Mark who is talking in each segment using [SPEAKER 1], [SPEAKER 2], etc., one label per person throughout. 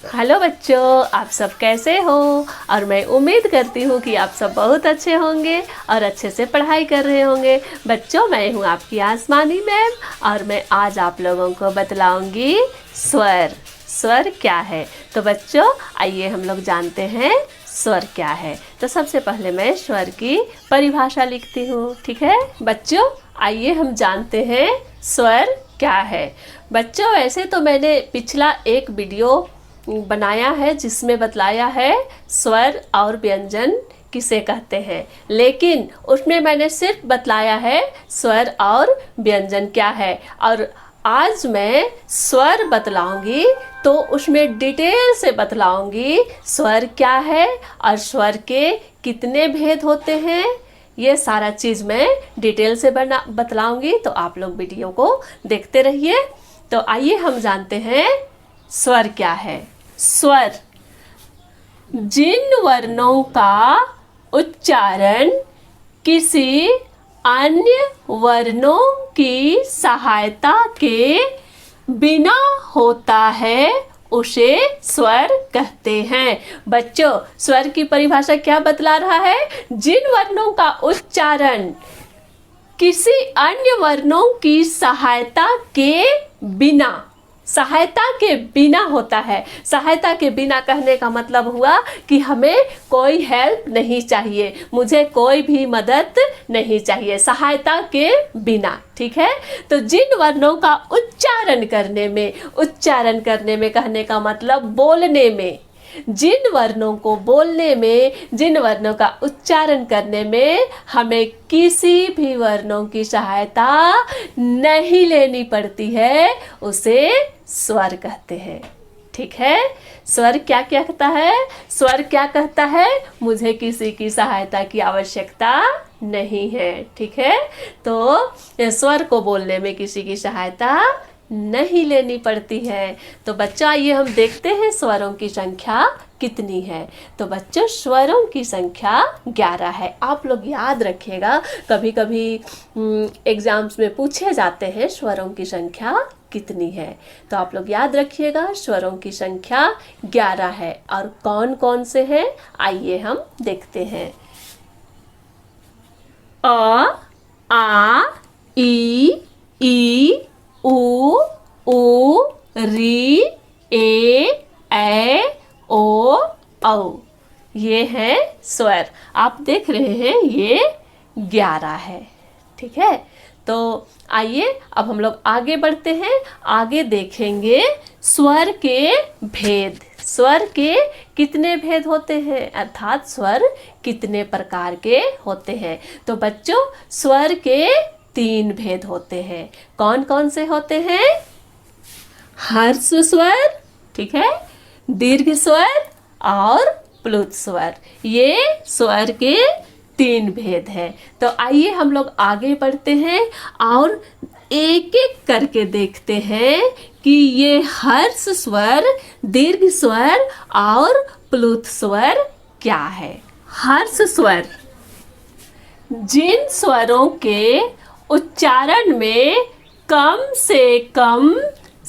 [SPEAKER 1] Hello बच्चों, आप सब कैसे हो। और मैं उम्मीद करती हूँ कि आप सब बहुत अच्छे होंगे और अच्छे से पढ़ाई कर रहे होंगे। बच्चों, मैं हूँ आपकी आसमानी मैम और मैं आज आप लोगों को बतलाऊंगी स्वर। स्वर क्या है। तो बच्चों, आइए हम लोग जानते हैं स्वर क्या है। तो सबसे पहले मैं स्वर की परिभाषा लिखती हूँ, ठीक है बच्चों। आइए हम जानते हैं स्वर क्या है। बच्चों, वैसे तो मैंने पिछला एक वीडियो बनाया है जिसमें बतलाया है स्वर और व्यंजन किसे कहते हैं, लेकिन उसमें मैंने सिर्फ बतलाया है स्वर और व्यंजन क्या है। और आज मैं स्वर बतलाऊंगी तो उसमें डिटेल से बतलाऊंगी स्वर क्या है और स्वर के कितने भेद होते हैं। ये सारा चीज़ मैं डिटेल से बतलाऊंगी, तो आप लोग वीडियो को देखते रहिए। तो आइए हम जानते हैं स्वर क्या है। स्वर जिन वर्णों का उच्चारण किसी अन्य वर्णों की सहायता के बिना होता है उसे स्वर कहते हैं। बच्चों, स्वर की परिभाषा क्या बतला रहा है। जिन वर्णों का उच्चारण किसी अन्य वर्णों की सहायता के बिना होता है। सहायता के बिना कहने का मतलब हुआ कि हमें कोई हेल्प नहीं चाहिए, मुझे कोई भी मदद नहीं चाहिए, सहायता के बिना, ठीक है। तो जिन वर्णों का उच्चारण करने में कहने का मतलब बोलने में, जिन वर्णों को बोलने में, जिन वर्णों का उच्चारण करने में हमें किसी भी वर्णों की सहायता नहीं लेनी पड़ती है उसे स्वर कहते हैं, ठीक है। स्वर क्या कहता है। स्वर क्या कहता है, मुझे किसी की सहायता की आवश्यकता नहीं है, ठीक है। तो स्वर को बोलने में किसी की सहायता नहीं लेनी पड़ती है। तो बच्चा, ये हम देखते हैं स्वरों की संख्या कितनी है। तो बच्चों, स्वरों की संख्या 11 है। आप लोग याद रखिएगा, कभी कभी एग्जाम्स में पूछे जाते हैं स्वरों की संख्या कितनी है। तो आप लोग याद रखिएगा, स्वरों की संख्या 11 है। और कौन कौन से हैं, आइए हम देखते हैं। अ, आ, ई, उ, री, ए, ओ, औ। ये है स्वर। आप देख रहे हैं ये 11 है, ठीक है। तो आइए अब हम लोग आगे बढ़ते हैं। आगे देखेंगे स्वर के भेद। स्वर के कितने भेद होते हैं, अर्थात स्वर कितने प्रकार के होते हैं। तो बच्चों, स्वर के 3 भेद होते हैं। कौन कौन से होते हैं। हर्ष स्वर, ठीक है, दीर्घ स्वर और प्लुत स्वर। ये स्वर के 3 भेद हैं। तो आइए हम लोग आगे बढ़ते हैं और एक एक करके देखते हैं कि ये हर्ष स्वर, दीर्घ स्वर और प्लुत स्वर क्या है। हर्ष स्वर जिन स्वरों के उच्चारण में कम से कम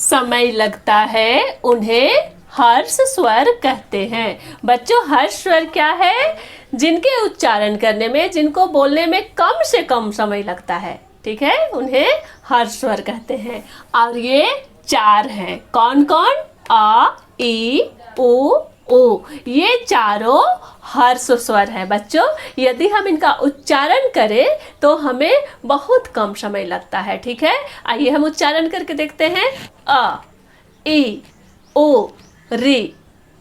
[SPEAKER 1] समय लगता है उन्हें हर्ष स्वर कहते हैं। बच्चों, हर्ष स्वर क्या है, जिनके उच्चारण करने में, जिनको बोलने में कम से कम समय लगता है, ठीक है, उन्हें हर्ष स्वर कहते हैं। और ये 4 हैं। कौन कौन। आ, ई, उ। ये चारों हर्ष स्वर है। बच्चों, यदि हम इनका उच्चारण करें तो हमें बहुत कम समय लगता है, ठीक है। आइए हम उच्चारण करके देखते हैं। अ, ई, उ, री।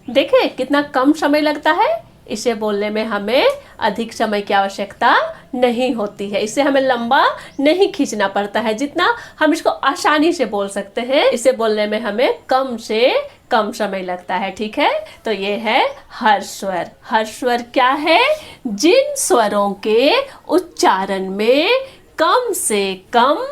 [SPEAKER 1] देखें कितना कम समय लगता है। इसे बोलने में हमें अधिक समय की आवश्यकता नहीं होती है। इसे हमें लंबा नहीं खींचना पड़ता है, जितना हम इसको आसानी से बोल सकते हैं, इसे बोलने में हमें कम से कम समय लगता है, ठीक है। तो ये है हर्ष स्वर। हर्ष स्वर क्या है, जिन स्वरों के उच्चारण में कम से कम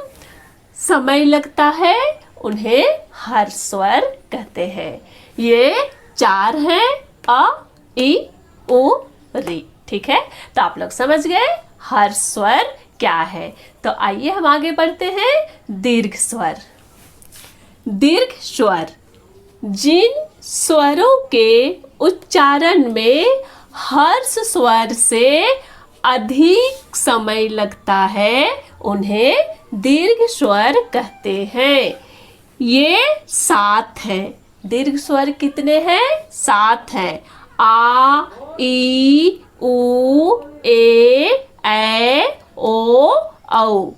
[SPEAKER 1] समय लगता है उन्हें हर्ष स्वर कहते हैं। ये 4 हैं। अ, ई, उ, री, ठीक है। तो आप लोग समझ गए हर्ष स्वर क्या है। तो आइए हम आगे बढ़ते हैं। दीर्घ स्वर। दीर्घ स्वर जिन स्वरों के उच्चारण में हर्ष स्वर से अधिक समय लगता है उन्हें दीर्घ स्वर कहते हैं। ये 7 हैं। दीर्घ स्वर कितने हैं? 7 हैं। आ, ई, उ, ए, ओ, औ।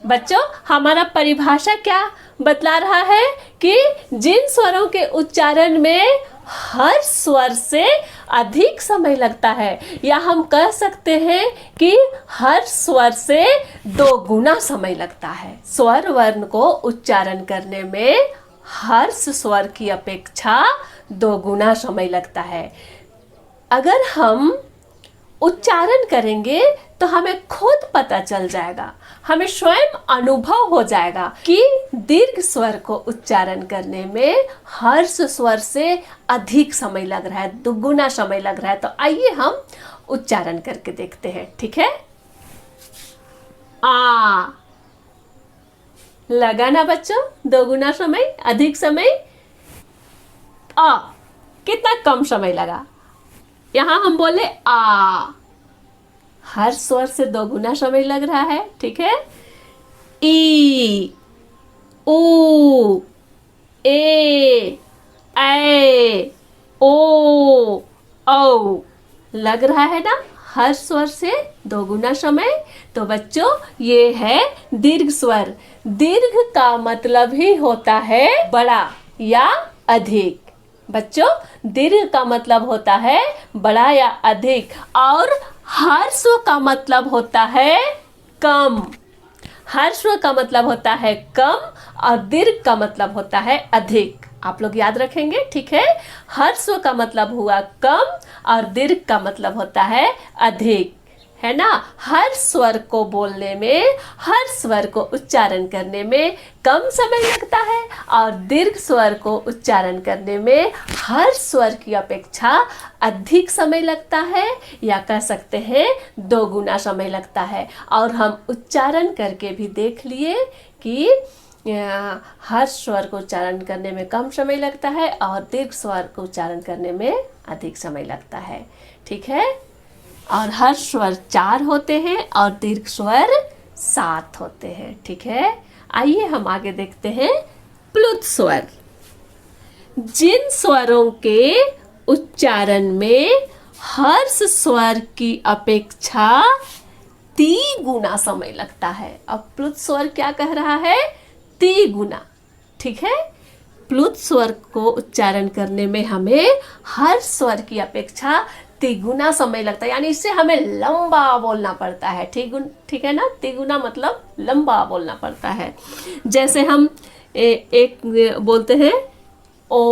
[SPEAKER 1] बच्चों, हमारा परिभाषा क्या बतला रहा है कि जिन स्वरों के उच्चारण में हर स्वर से अधिक समय लगता है, या हम कह सकते हैं कि हर स्वर से 2 गुना समय लगता है। स्वर वर्ण को उच्चारण करने में हर्ष स्वर की अपेक्षा 2 गुना समय लगता है। अगर हम उच्चारण करेंगे तो हमें खुद पता चल जाएगा, हमें स्वयं अनुभव हो जाएगा कि दीर्घ स्वर को उच्चारण करने में हर्ष स्वर से अधिक समय लग रहा है, 2 गुना समय लग रहा है। तो आइए हम उच्चारण करके देखते हैं, ठीक है। आ लगा ना बच्चों? 2 गुना समय, अधिक समय। आ कितना कम समय लगा? यहां हम बोले आ, हर स्वर से 2 गुना समय लग रहा है, ठीक है। ई, उ, ए, ओ, औ लग रहा है ना? हर स्वर से 2 गुना समय। तो बच्चों, ये है दीर्घ स्वर। दीर्घ का मतलब ही होता है बड़ा या अधिक। बच्चों, दीर्घ का मतलब होता है बड़ा या अधिक, और ह्रस्व का मतलब होता है कम। ह्रस्व का मतलब होता है कम और दीर्घ का मतलब होता है अधिक। आप लोग याद रखेंगे, ठीक है। ह्रस्व का मतलब हुआ कम और दीर्घ का मतलब होता है अधिक, है ना। हर स्वर को बोलने में, हर स्वर को उच्चारण करने में कम समय लगता है, और दीर्घ स्वर को उच्चारण करने में हर स्वर की अपेक्षा अधिक समय लगता है, या कह सकते हैं 2 गुना समय लगता है। और हम उच्चारण करके भी देख लिए कि हर स्वर को उच्चारण करने में कम समय लगता है और दीर्घ स्वर को उच्चारण करने में अधिक समय लगता है, ठीक है। और हर स्वर 4 होते हैं और दीर्घ स्वर 7 होते हैं, ठीक है। आइए हम आगे देखते हैं प्लुत स्वर। जिन स्वरों के उच्चारण में हर्ष स्वर की अपेक्षा 3 गुना समय लगता है। अब प्लुत स्वर क्या कह रहा है? 3 गुना, ठीक है। प्लुत स्वर को उच्चारण करने में हमें हर स्वर की अपेक्षा 3 गुना समय लगता है, यानी इससे हमें लंबा बोलना पड़ता है, ठीक है ना। 3 गुना मतलब लंबा बोलना पड़ता है। जैसे हम एक बोलते हैं ओम,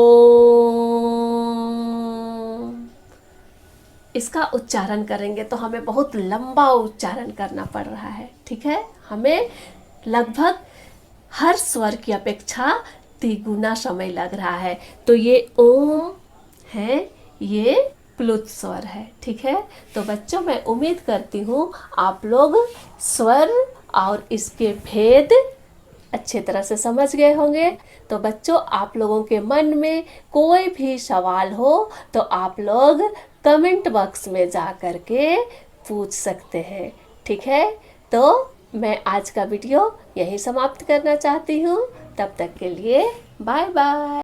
[SPEAKER 1] इसका उच्चारण करेंगे तो हमें बहुत लंबा उच्चारण करना पड़ रहा है, ठीक है। हमें लगभग हर स्वर की अपेक्षा 3 गुना समय लग रहा है। तो ये ओम है, ये प्लुत स्वर है, ठीक है। तो बच्चों, मैं उम्मीद करती हूँ आप लोग स्वर और इसके भेद अच्छे तरह से समझ गए होंगे। तो बच्चों, आप लोगों के मन में कोई भी सवाल हो तो आप लोग कमेंट बॉक्स में जा कर के पूछ सकते हैं, ठीक है। तो मैं आज का वीडियो यहीं समाप्त करना चाहती हूँ। तब तक के लिए बाय बाय।